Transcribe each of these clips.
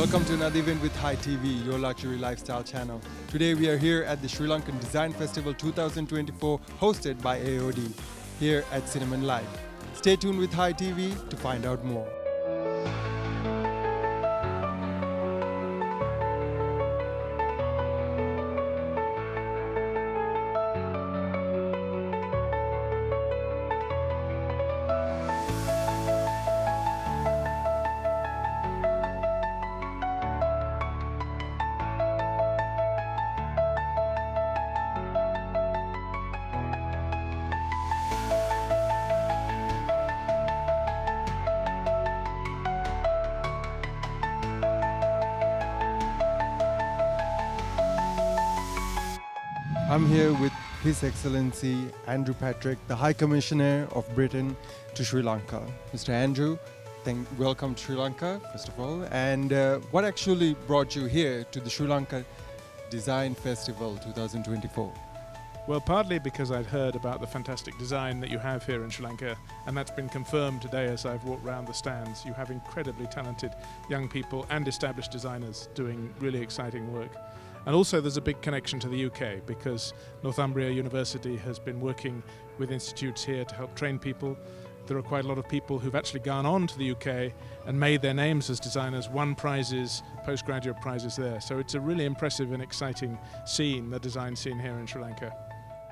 Welcome to another event with Hi TV, your luxury lifestyle channel. Today we are here at the Sri Lankan Design Festival 2024 hosted by AOD here at Cinnamon Live. Stay tuned with Hi TV to find out more. I'm here with His Excellency Andrew Patrick, the High Commissioner of Britain to Sri Lanka. Mr. Andrew, welcome to Sri Lanka, first of all. And what actually brought you here to the Sri Lanka Design Festival 2024? Well, partly because I'd heard about the fantastic design that you have here in Sri Lanka, and that's been confirmed today as I've walked around the stands. You have incredibly talented young people and established designers doing really exciting work. And also there's a big connection to the UK because Northumbria University has been working with institutes here to help train people. There are quite a lot of people who've actually gone on to the UK and made their names as designers, won prizes, postgraduate prizes there. So it's a really impressive and exciting scene, the design scene here in Sri Lanka.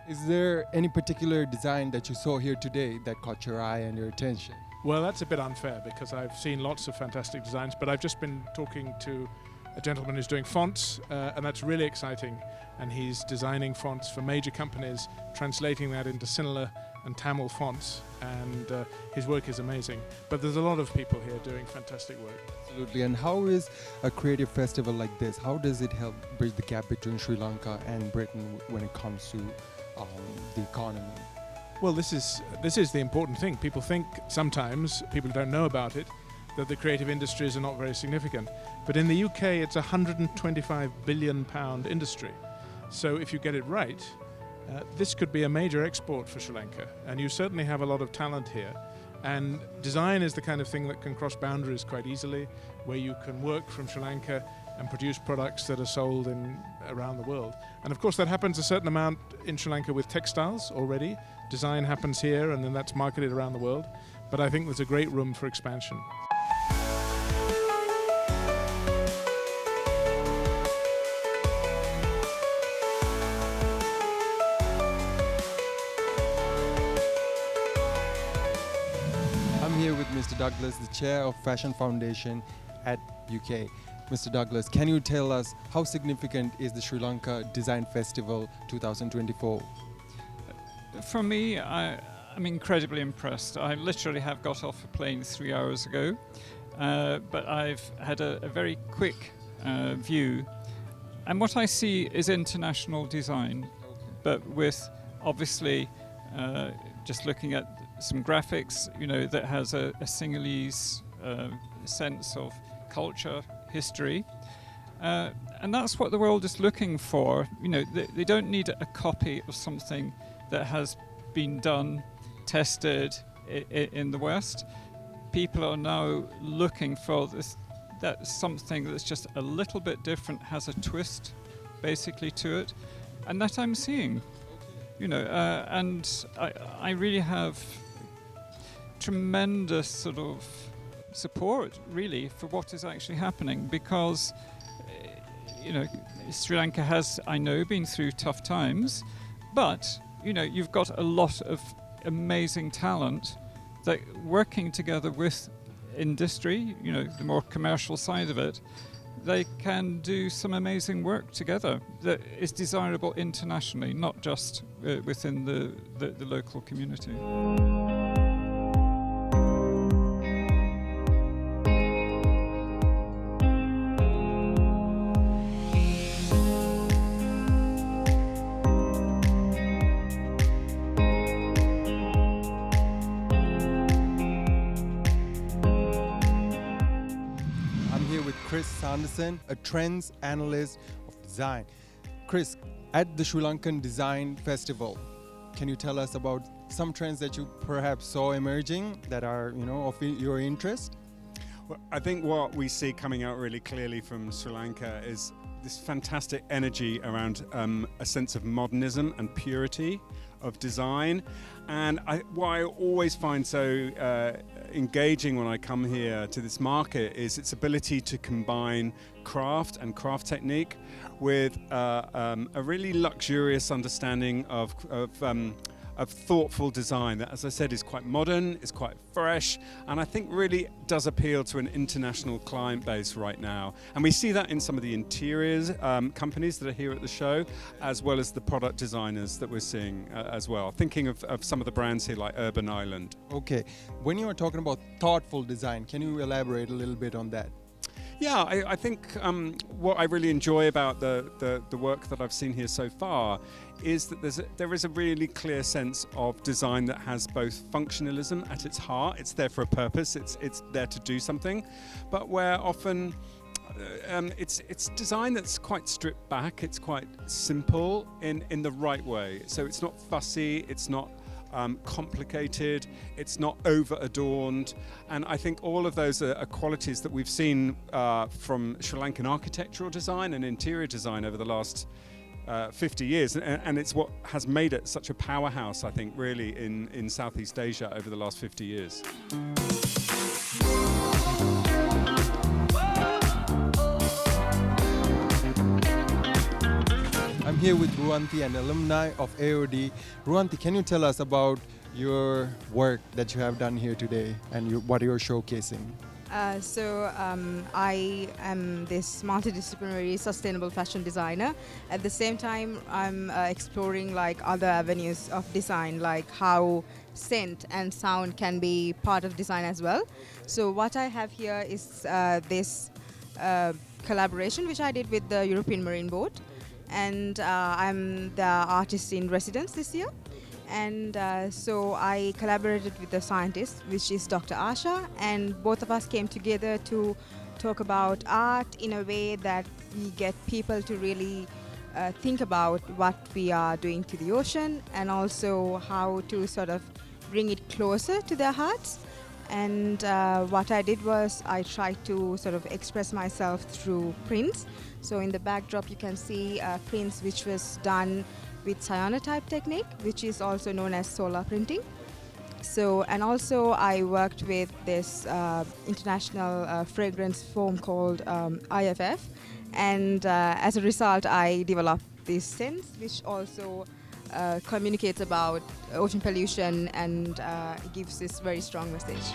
Is there any particular design that you saw here today that caught your eye and your attention? Well, that's a bit unfair because I've seen lots of fantastic designs, but I've just been talking to a gentleman who's doing fonts, and that's really exciting. And he's designing fonts for major companies, translating that into Sinhala and Tamil fonts, and his work is amazing. But there's a lot of people here doing fantastic work. Absolutely. And how is a creative festival like this, how does it help bridge the gap between Sri Lanka and Britain when it comes to the economy? Well, this is the important thing. People think sometimes, people don't know about it, that the creative industries are not very significant. But in the UK, it's a £125 billion industry. So if you get it right, this could be a major export for Sri Lanka. And you certainly have a lot of talent here. And design is the kind of thing that can cross boundaries quite easily, where you can work from Sri Lanka and produce products that are sold around the world. And of course that happens a certain amount in Sri Lanka with textiles already. Design happens here and then that's marketed around the world. But I think there's a great room for expansion. I'm here with Mr. Douglas, the Chair of Fashion Foundation at UK. Mr. Douglas, can you tell us how significant is the Sri Lanka Design Festival 2024? For me, I'm incredibly impressed. I literally have got off a plane 3 hours ago, but I've had a very quick view. And what I see is international design, but with obviously just looking at some graphics, that has a Sinhalese sense of culture, history, and that's what the world is looking for. They don't need a copy of something that has been done, tested in the West. People are now looking for that something that's just a little bit different, has a twist basically to it, and that I'm seeing. And I really have tremendous sort of support really for what is actually happening because Sri Lanka has, I know, been through tough times, but you've got a lot of amazing talent that working together with industry, the more commercial side of it, they can do some amazing work together that is desirable internationally, not just within the local community. Chris Sanderson, a trends analyst of design. Chris, at the Sri Lankan Design Festival, can you tell us about some trends that you perhaps saw emerging that are, of your interest? Well, I think what we see coming out really clearly from Sri Lanka is this fantastic energy around a sense of modernism and purity of design. And what I always find so engaging when I come here to this market is its ability to combine craft and craft technique with a really luxurious understanding of thoughtful design that, as I said, is quite modern, is quite fresh, and I think really does appeal to an international client base right now. And we see that in some of the interiors companies that are here at the show, as well as the product designers that we're seeing as well. Thinking of some of the brands here like Urban Island. Okay, when you are talking about thoughtful design, can you elaborate a little bit on that? Yeah, I think what I really enjoy about the work that I've seen here so far is that there is a really clear sense of design that has both functionalism at its heart. It's there for a purpose. It's there to do something, but where often it's design that's quite stripped back. It's quite simple in the right way. So it's not fussy. It's not complicated, it's not over adorned, and I think all of those are qualities that we've seen from Sri Lankan architectural design and interior design over the last 50 years, and it's what has made it such a powerhouse, I think, really in Southeast Asia over the last 50 years. I'm here with Ruanti, an alumni of AOD. Ruanti, can you tell us about your work that you have done here today and what you're showcasing? I am this multidisciplinary sustainable fashion designer. At the same time, I'm exploring like other avenues of design, like how scent and sound can be part of design as well. So what I have here is this collaboration which I did with the European Marine Board, and I'm the artist in residence this year. And so I collaborated with the scientist, which is Dr. Asha, and both of us came together to talk about art in a way that we get people to really think about what we are doing to the ocean, and also how to sort of bring it closer to their hearts. And what I did was I tried to sort of express myself through prints. So in the backdrop you can see prints which was done with cyanotype technique, which is also known as solar printing. So, and also I worked with this international fragrance foam called IFF, and as a result I developed these scents which also communicates about ocean pollution and gives this very strong message.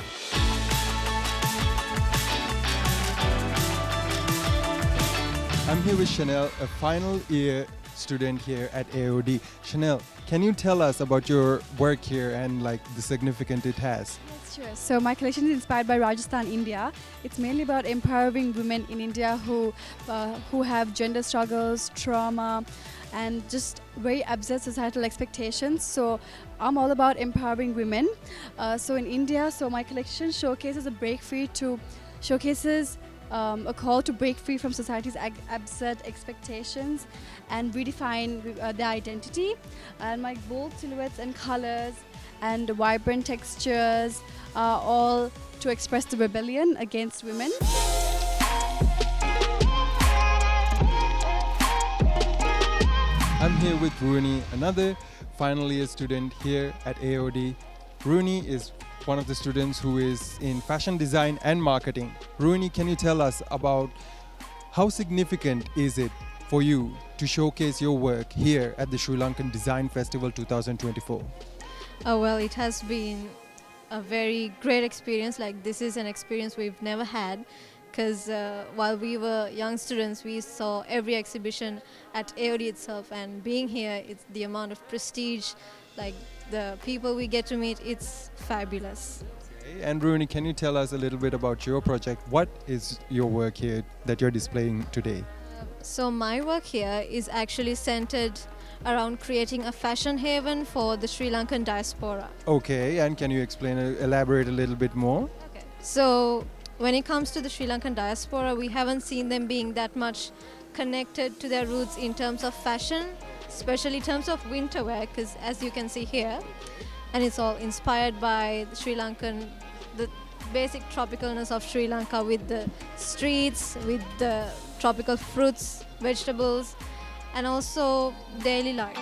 I'm here with Chanel, a final year student here at AOD. Chanel, can you tell us about your work here and like the significance it has? Yes, sure. So my collection is inspired by Rajasthan, India. It's mainly about empowering women in India who have gender struggles, trauma, and just very absurd societal expectations. So I'm all about empowering women. So in India, so my collection showcases a a call to break free from society's absurd expectations and redefine their identity. And my bold silhouettes and colors and vibrant textures are all to express the rebellion against women. I'm here with Rooney, another final year student here at AOD. Rooney is one of the students who is in fashion design and marketing. Rooney, can you tell us about how significant is it for you to showcase your work here at the Sri Lankan Design Festival 2024? Oh, well, it has been a very great experience. Like, this is an experience we've never had, because while we were young students, we saw every exhibition at AOD itself, and being here, it's the amount of prestige, like the people we get to meet, it's fabulous. Okay. And Rooney, can you tell us a little bit about your project? What is your work here that you're displaying today? So my work here is actually centered around creating a fashion haven for the Sri Lankan diaspora. Okay, and can you elaborate a little bit more? Okay. So when it comes to the Sri Lankan diaspora, we haven't seen them being that much connected to their roots in terms of fashion, especially in terms of winter wear, because as you can see here, and it's all inspired by the Sri Lankan, basic tropicalness of Sri Lanka with the streets, with the tropical fruits, vegetables, and also daily life.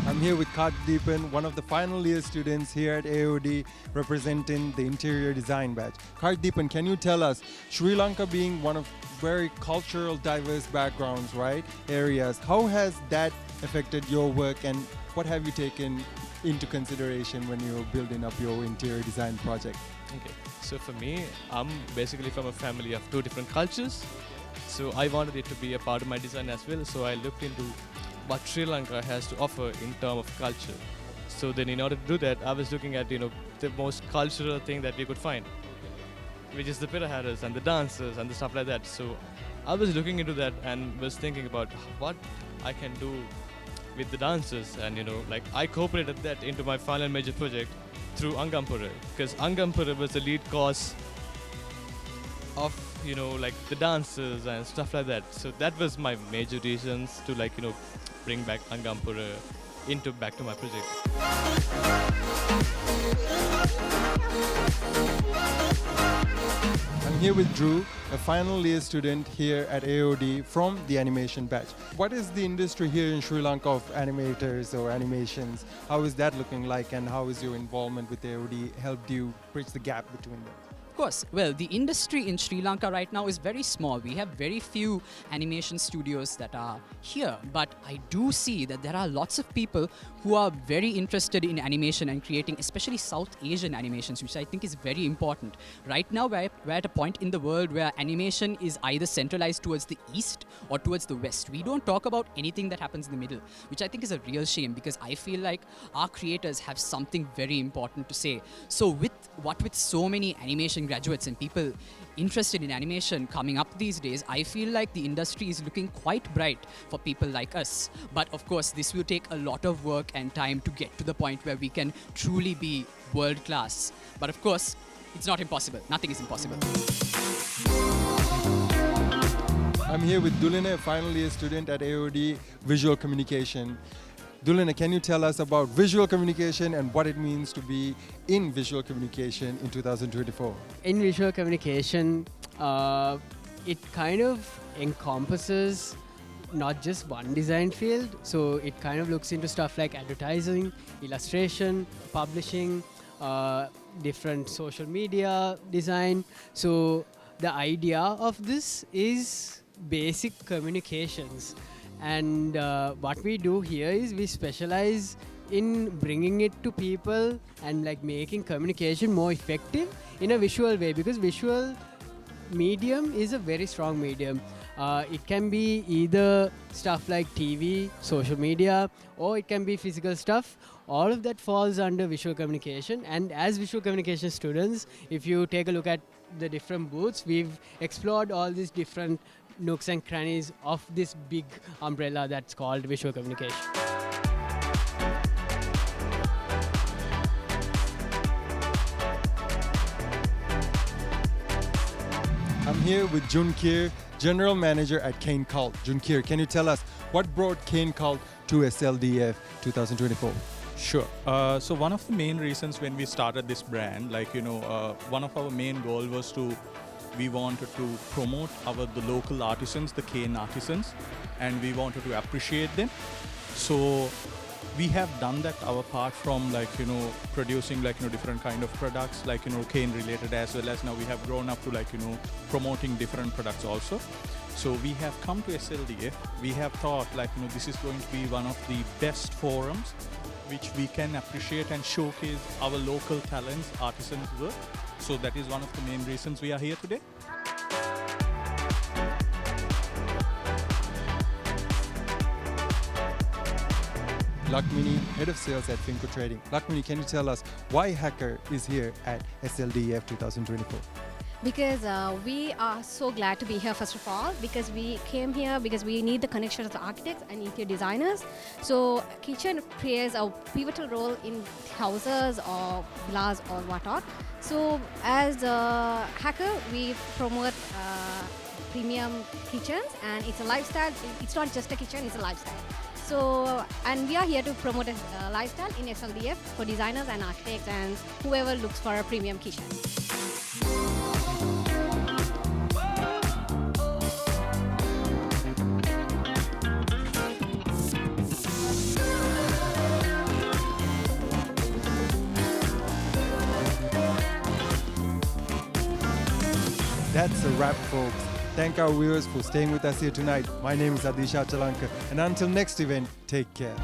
I'm here with Deepan, one of the final year students here at AOD representing the interior design batch. Deepan, can you tell us, Sri Lanka being one of very cultural diverse backgrounds, right, areas, how has that affected your work and what have you taken into consideration when you're building up your interior design project? Okay, so for me, I'm basically from a family of 2 different cultures. So I wanted it to be a part of my design as well. So I looked into what Sri Lanka has to offer in terms of culture. So then in order to do that, I was looking at, the most cultural thing that we could find, which is the Piraharas and the dancers and the stuff like that. So I was looking into that and was thinking about what I can do with the dancers, and I incorporated that into my final major project through Angampura, because Angampura was the lead cause of the dancers and stuff like that. So that was my major reasons to bring back Angampura back to my project. I'm here with Drew, a final year student here at AOD from the animation batch. What is the industry here in Sri Lanka of animators or animations? How is that looking like, and how is your involvement with AOD helped you bridge the gap between them? Of course, well, the industry in Sri Lanka right now is very small. We have very few animation studios that are here, but I do see that there are lots of people who are very interested in animation and creating, especially South Asian animations, which I think is very important. Right now, we're at a point in the world where animation is either centralized towards the east or towards the west. We don't talk about anything that happens in the middle, which I think is a real shame, because I feel like our creators have something very important to say. So with so many animation graduates and people interested in animation coming up these days, I feel like the industry is looking quite bright for people like us. But of course, this will take a lot of work and time to get to the point where we can truly be world class. But of course, it's not impossible. Nothing is impossible. I'm here with Dulan, a final year student at AOD Visual Communication. Dulan, can you tell us about visual communication and what it means to be in visual communication in 2024? In visual communication, it kind of encompasses not just one design field. So it kind of looks into stuff like advertising, illustration, publishing, different social media design. So the idea of this is basic communications. And what we do here is we specialize in bringing it to people and making communication more effective in a visual way, because visual medium is a very strong medium. It can be either stuff like TV, social media, or it can be physical stuff. All of that falls under visual communication. And as visual communication students, if you take a look at the different booths, we've explored all these different nooks and crannies of this big umbrella that's called visual communication. I'm here with Junkir, General Manager at Kane Cult. Junkir, can you tell us what brought Kane Cult to SLDF 2024? Sure. So one of the main reasons when we started this brand, one of our main goal was we wanted to promote the local artisans, the cane artisans, and we wanted to appreciate them. So we have done that our part from producing different kind of products cane related, as well as now we have grown up to promoting different products also. So we have come to SLDF. We have thought this is going to be one of the best forums which we can appreciate and showcase our local talents, artisans' work. So that is one of the main reasons we are here today. Lakmini, Head of Sales at Finco Trading. Lakmini, can you tell us why Hacker is here at SLDF 2024? Because we are so glad to be here, first of all, because we came here because we need the connection of the architects and interior designers. So kitchen plays a pivotal role in houses or villas or whatnot. So as a Hacker, we promote premium kitchens, and it's a lifestyle. It's not just a kitchen, it's a lifestyle. So, and we are here to promote a lifestyle in SLDF for designers and architects and whoever looks for a premium kitchen. That's a wrap, folks. Thank our viewers for staying with us here tonight. My name is Adisha Chalanka, and until next event, take care.